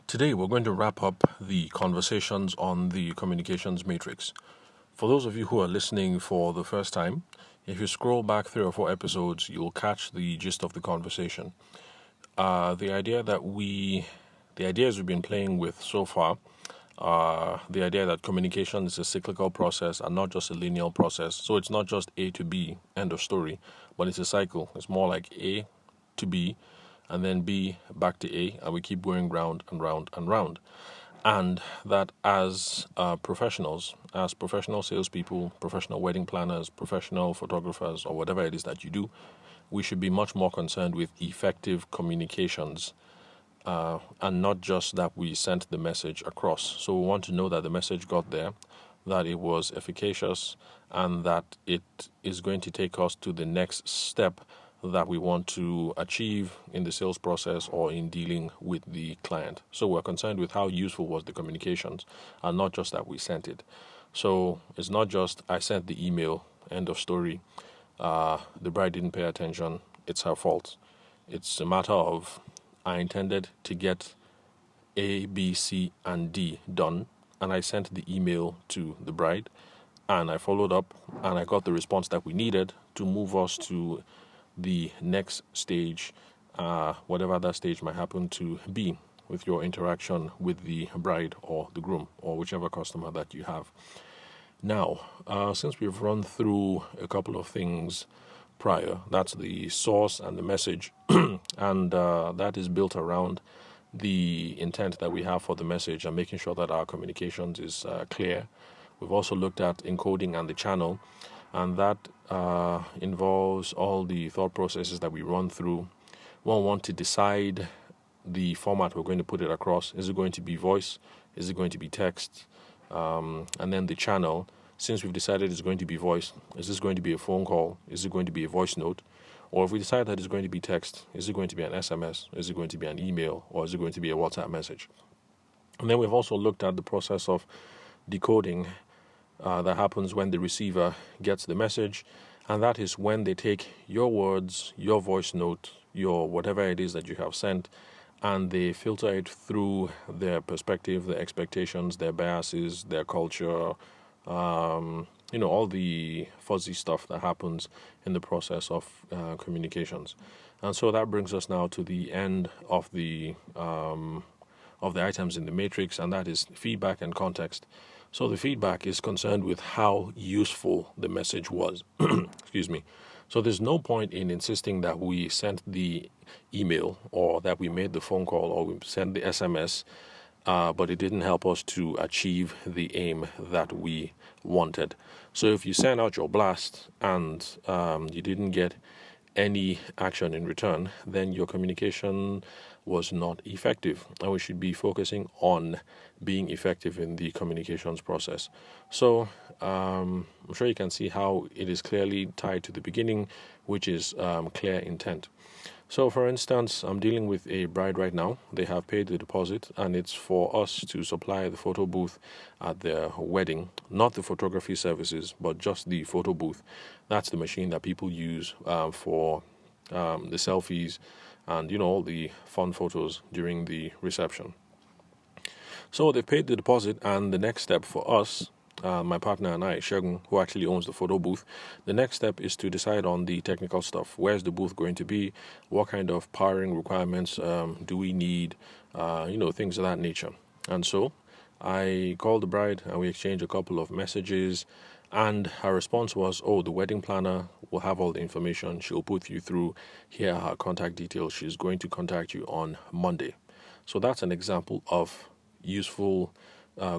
Today, we're going to wrap up the conversations on the communications matrix. For those of you who are listening for the first time, if you scroll back 3 or 4 episodes, you'll catch the gist of the conversation. The ideas we've been playing with so far are the idea that communication is a cyclical process and not just a linear process. So it's not just A to B, end of story, but it's a cycle. It's more like A to B, and then B back to A, and we keep going round and round and round. And that as professionals, as professional salespeople, professional wedding planners, professional photographers, or whatever it is that you do, we should be much more concerned with effective communications and not just that we sent the message across. So we want to know that the message got there, that it was efficacious, and that it is going to take us to the next step that we want to achieve in the sales process or in dealing with the client. So we're concerned with how useful was the communications and not just that we sent it. So it's not just I sent the email, end of story, the bride didn't pay attention, it's her fault. It's a matter of I intended to get A, B, C, and D done, and I sent the email to the bride, and I followed up, and I got the response that we needed to move us to the next stage, whatever that stage might happen to be with your interaction with the bride or the groom or whichever customer that you have. Now, since we've run through a couple of things prior, that's the source and the message, and that is built around the intent that we have for the message and making sure that our communications is clear. We've also looked at encoding and the channel, and that involves all the thought processes that we run through. We'll want to decide the format we're going to put it across. Is it going to be voice? Is it going to be text? And then the channel. Since we've decided it's going to be voice, is this going to be a phone call? Is it going to be a voice note? Or if we decide that it's going to be text, is it going to be an SMS? Is it going to be an email? Or is it going to be a WhatsApp message? And then we've also looked at the process of decoding that happens when the receiver gets the message, and that is when they take your words, your voice note, your whatever it is that you have sent, and they filter it through their perspective, their expectations, their biases, their culture, all the fuzzy stuff that happens in the process of communications. And so that brings us now to the end of the items in the matrix, and that is feedback and context. So the feedback is concerned with how useful the message was. Excuse me. So there's no point in insisting that we sent the email or that we made the phone call or we sent the SMS, but it didn't help us to achieve the aim that we wanted. So if you send out your blast and you didn't get any action in return, then your communication was not effective, and we should be focusing on being effective in the communications process. So I'm sure you can see how it is clearly tied to the beginning, which is clear intent. So for instance, I'm dealing with a bride right now. They have paid the deposit, and it's for us to supply the photo booth at their wedding, not the photography services, but just the photo booth. That's the machine that people use for the selfies and all the fun photos during the reception. So they paid the deposit, and the next step for us, my partner and I, Shagun, who actually owns the photo booth, the next step is to decide on the technical stuff. Where's the booth going to be? What kind of powering requirements do we need? Things of that nature. And so I called the bride and we exchanged a couple of messages, and her response was, the wedding planner will have all the information. She'll put you through. Here are her contact details. She's going to contact you on Monday. So that's an example of useful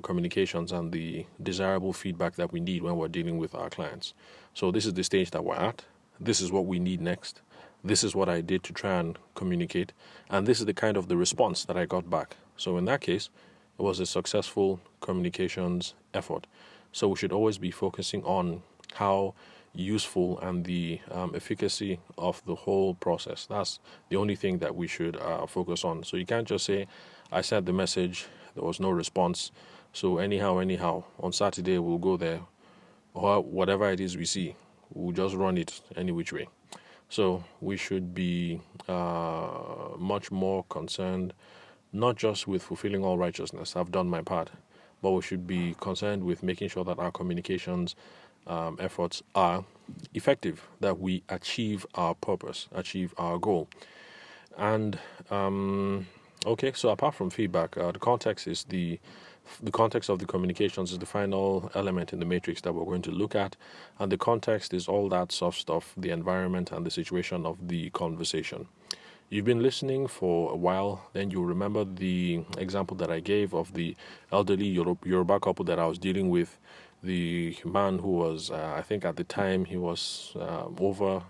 communications and the desirable feedback that we need when we're dealing with our clients. So this is the stage that we're at. This is what we need next. This is what I did to try and communicate. And this is the kind of the response that I got back. So in that case, it was a successful communications effort. So we should always be focusing on how useful and the efficacy of the whole process. That's the only thing that we should focus on. So you can't just say, I sent the message, there was no response, so anyhow, on Saturday we'll go there, or whatever it is we see, we'll just run it any which way. So we should be much more concerned not just with fulfilling all righteousness, I've done my part, but we should be concerned with making sure that our communications efforts are effective, that we achieve our purpose, achieve our goal. And okay, so apart from feedback, the context is the context of the communications is the final element in the matrix that we're going to look at, and the context is all that soft stuff, the environment and the situation of the conversation. You've been listening for a while, then you'll remember the example that I gave of the elderly Yoruba couple that I was dealing with. The man who was, I think at the time he was over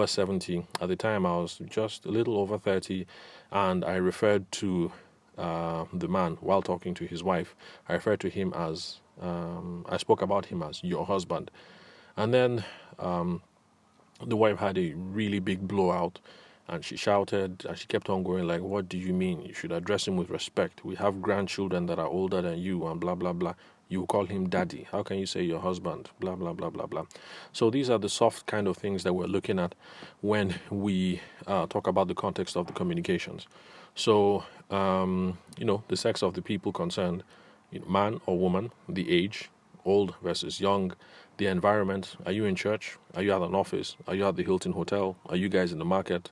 70. At the time I was just a little over 30, and I referred to the man while talking to his wife. I referred to him as, I spoke about him as your husband. And then the wife had a really big blowout, and she shouted and she kept on going like, what do you mean? You should address him with respect. We have grandchildren that are older than you and blah blah blah. You call him daddy. How can you say your husband? Blah blah blah blah blah. So these are the soft kind of things that we're looking at when we talk about the context of the communications. So the sex of the people concerned, man or woman, the age, old versus young, the environment. Are you in church? Are you at an office? Are you at the Hilton Hotel? Are you guys in the market?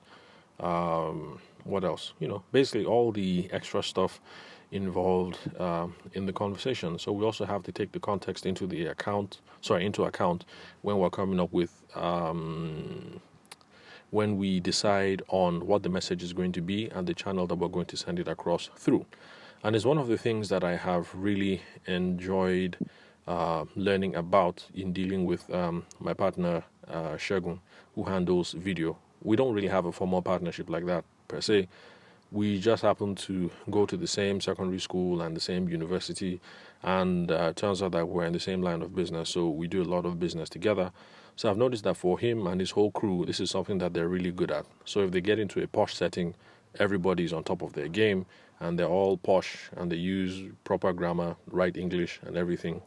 What else? Basically all the extra stuff involved in the conversation. So we also have to take the context into account when we're coming up with when we decide on what the message is going to be and the channel that we're going to send it across through. And it's one of the things that I have really enjoyed learning about in dealing with my partner Shegun, who handles video. We don't really have a formal partnership like that per se. We just happen to go to the same secondary school and the same university, and it turns out that we're in the same line of business, so we do a lot of business together. So I've noticed that for him and his whole crew, this is something that they're really good at. So if they get into a posh setting, everybody's on top of their game, and they're all posh, and they use proper grammar, right English, and everything.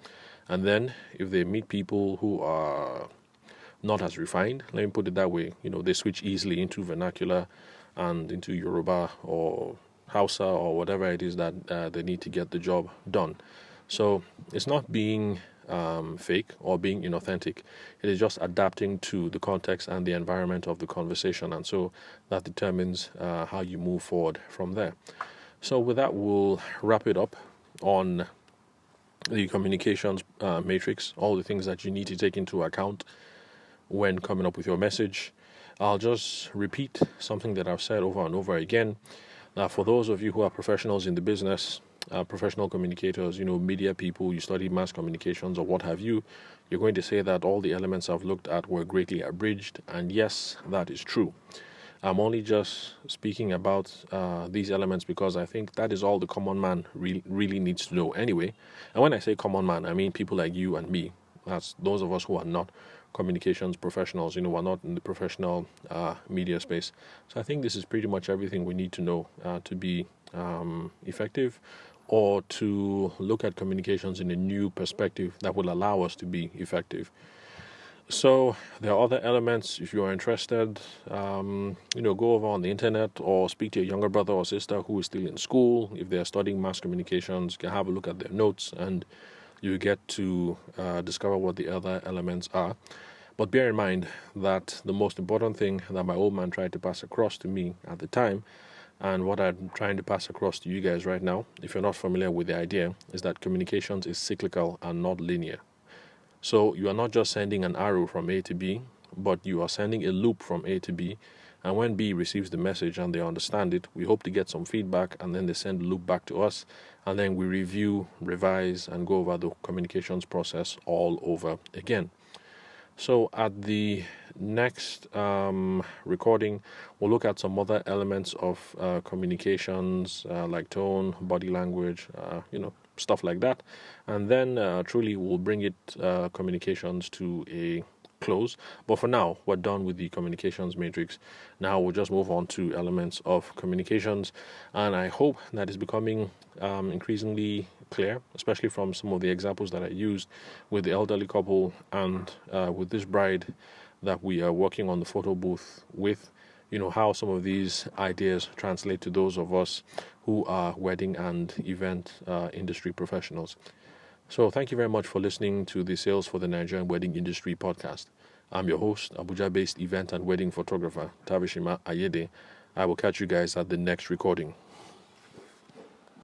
And then if they meet people who are not as refined, let me put it that way, they switch easily into vernacular and into Yoruba or Hausa or whatever it is that they need to get the job done. So it's not being fake or being inauthentic. It is just adapting to the context and the environment of the conversation, and so that determines how you move forward from there. So with that, we'll wrap it up on the communications matrix, all the things that you need to take into account when coming up with your message. I'll just repeat something that I've said over and over again. Now, for those of you who are professionals in the business, professional communicators, media people, you study mass communications or what have you, you're going to say that all the elements I've looked at were greatly abridged. And yes, that is true. I'm only just speaking about these elements because I think that is all the common man really needs to know anyway. And when I say common man, I mean people like you and me. That's those of us who are not communications professionals, we're not in the professional media space. So I think this is pretty much everything we need to know to be effective, or to look at communications in a new perspective that will allow us to be effective. So there are other elements. If you are interested, go over on the internet or speak to your younger brother or sister who is still in school. If they are studying mass communications, you can have a look at their notes and you get to discover what the other elements are. But bear in mind that the most important thing that my old man tried to pass across to me at the time, and what I'm trying to pass across to you guys right now, if you're not familiar with the idea, is that communications is cyclical and not linear. So you are not just sending an arrow from A to B, but you are sending a loop from A to B. And when B receives the message and they understand it, we hope to get some feedback, and then they send the loop back to us. And then we review, revise, and go over the communications process all over again. So at the next recording, we'll look at some other elements of communications, like tone, body language, stuff like that. And then truly we'll bring it communications to a close. But for now, we're done with the communications matrix. Now we'll just move on to elements of communications, and I hope that is becoming increasingly clear, especially from some of the examples that I used with the elderly couple and with this bride that we are working on the photo booth with. how some of these ideas translate to those of us who are wedding and event industry professionals. So thank you very much for listening to the Sales for the Nigerian Wedding Industry podcast. I'm your host, Abuja-based event and wedding photographer, Tavishima Ayede. I will catch you guys at the next recording.